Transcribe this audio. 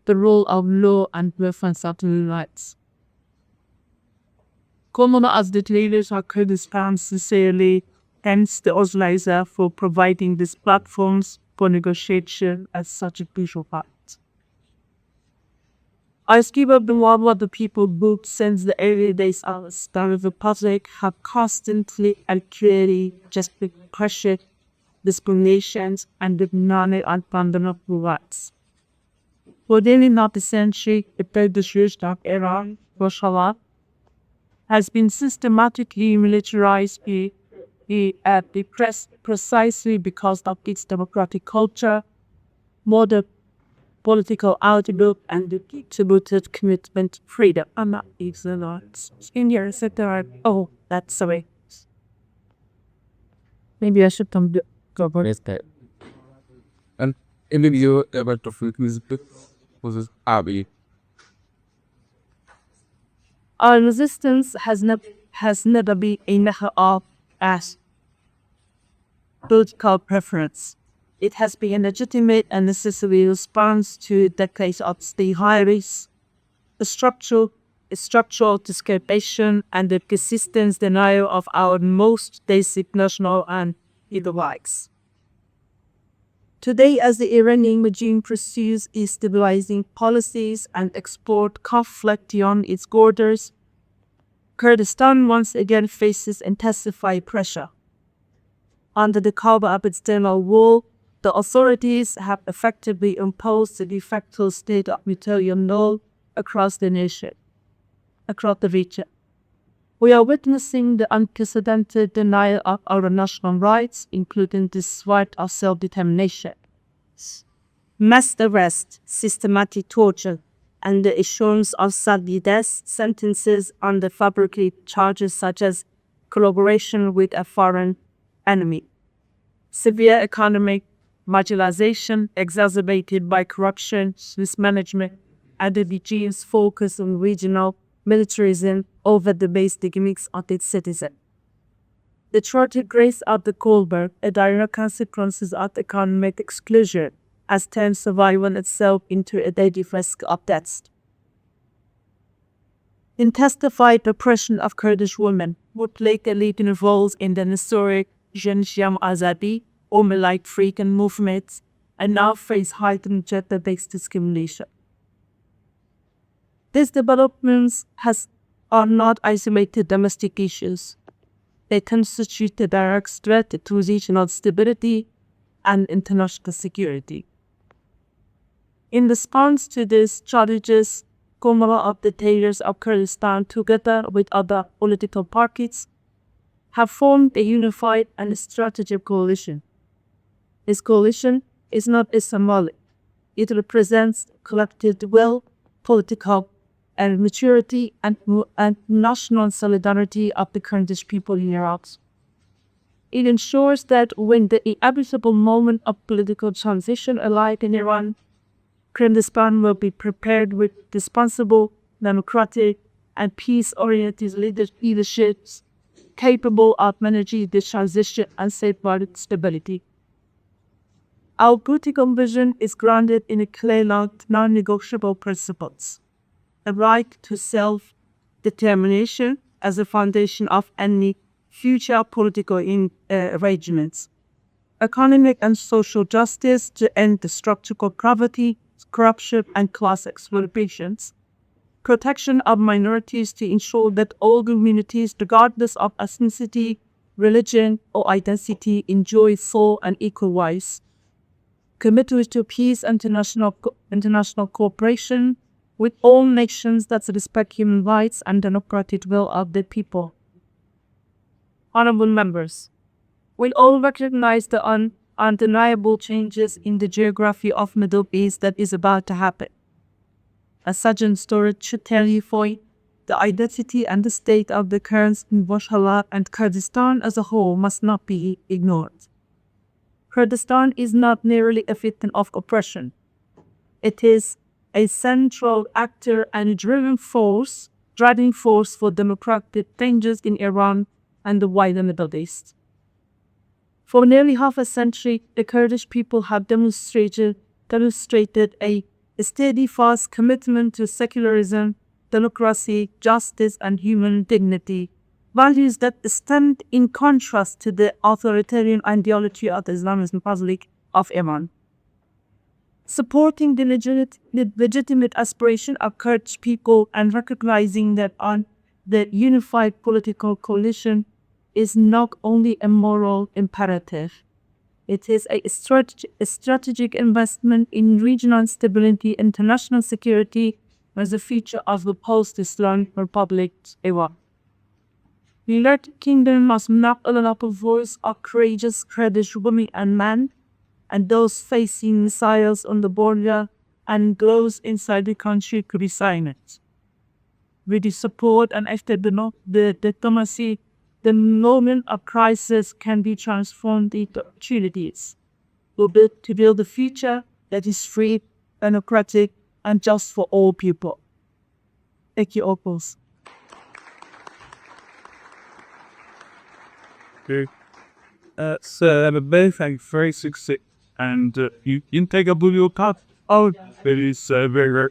the role of law and defense of human rights. Kۆمەڵە as the leaders of Kurdistan sincerely thanks the organizer for providing these platforms for negotiation at such a crucial part. I speak of the one what the people booked since the early days of the start of the Republic have constantly and clearly justified pressure, discriminations, and the non-fundamental rights. For nearly not a century, the Kurdish region of Iran, Rojava, has been systematically militarized at the press precisely because of its democratic culture, modern political outlook, and the deep-rooted commitment to freedom. I'm not using that. In here, sit there. Oh, that's the way. Maybe I should come go about it. And in the video about the food was Appg. Our resistance has never been a matter of as political preference. It has been a legitimate and necessary response to decades of state hierarchies, the structural discrimination, and the persistent denial of our most basic national and human rights. Today, as the Iranian regime pursues its stabilizing policies and export conflict beyond its borders, Kurdistan once again faces intensified pressure. Under the cover of external rule, the authorities have effectively imposed the de facto state of military law across the region. We are witnessing the unprecedented denial of our national rights, including the right of self-determination, mass arrest, systematic torture, and the issuance of sudden death sentences under fabricated charges such as collaboration with a foreign enemy. Severe economic marginalization exacerbated by corruption, mismanagement, and the regime's focus on regional militarism over the basic needs of its citizens. The tragic rise of the Goldberg, a direct consequence of economic exclusion, has turned survival itself into a daily risk of death. Intensified oppression of Kurdish women would play a leading role in the historic Janjam Azadi or Malay freedom movements and now face heightened gender-based discrimination. These developments are not isolated domestic issues. They constitute a direct threat to regional stability and international security. In response to these challenges, Kōmەڵە of the leaders of Kurdistan, together with other political parties, have formed a unified and strategic coalition. This coalition is not a symbolic. It represents collective will, political and maturity, and national solidarity of the Kurdish people in Iraq. It ensures that when the inevitable moment of political transition arrives in Iran, Kurdistan will be prepared with responsible, democratic, and peace-oriented leaderships capable of managing the transition and safeguarding stability. Our political vision is grounded in a clear, non-negotiable principles: the right to self-determination as a foundation of any future political arrangements, economic and social justice to end the structural poverty, corruption, and class exploitations, protection of minorities to ensure that all communities, regardless of ethnicity, religion, or identity, enjoy full and equal rights, committed to peace and international cooperation with all nations that respect human rights and democratic will of the people. Honorable members, we all recognize the undeniable changes in the geography of Middle East that is about to happen. A sudden storage should terrify the identity and the state of the Kurds in Rojava and Kurdistan as a whole must not be ignored. Kurdistan is not merely a victim of oppression. It is a central actor and a driving force for democratic changes in Iran and the wider Middle East. For nearly half a century, the Kurdish people have demonstrated a a steadfast commitment to secularism, democracy, justice, and human dignity, values that stand in contrast to the authoritarian ideology of the Islamic Republic of Iran. Supporting the legitimate aspiration of Kurdish people and recognizing that the unified political coalition is not only a moral imperative, it is a strategic investment in regional stability, international security, as the future of the post-Islamic Republic Iran. The United Kingdom must not allow a voice of courageous Kurdish women and men, and those facing missiles on the border and those inside the country to be silent. With the support and after the diplomacy, the moment of crisis can be transformed into opportunities to build a future that is free, democratic, and just for all people. Thank you, Opals. Okay. So, both are very succinct, and you can take a blue card. Oh, it is very, very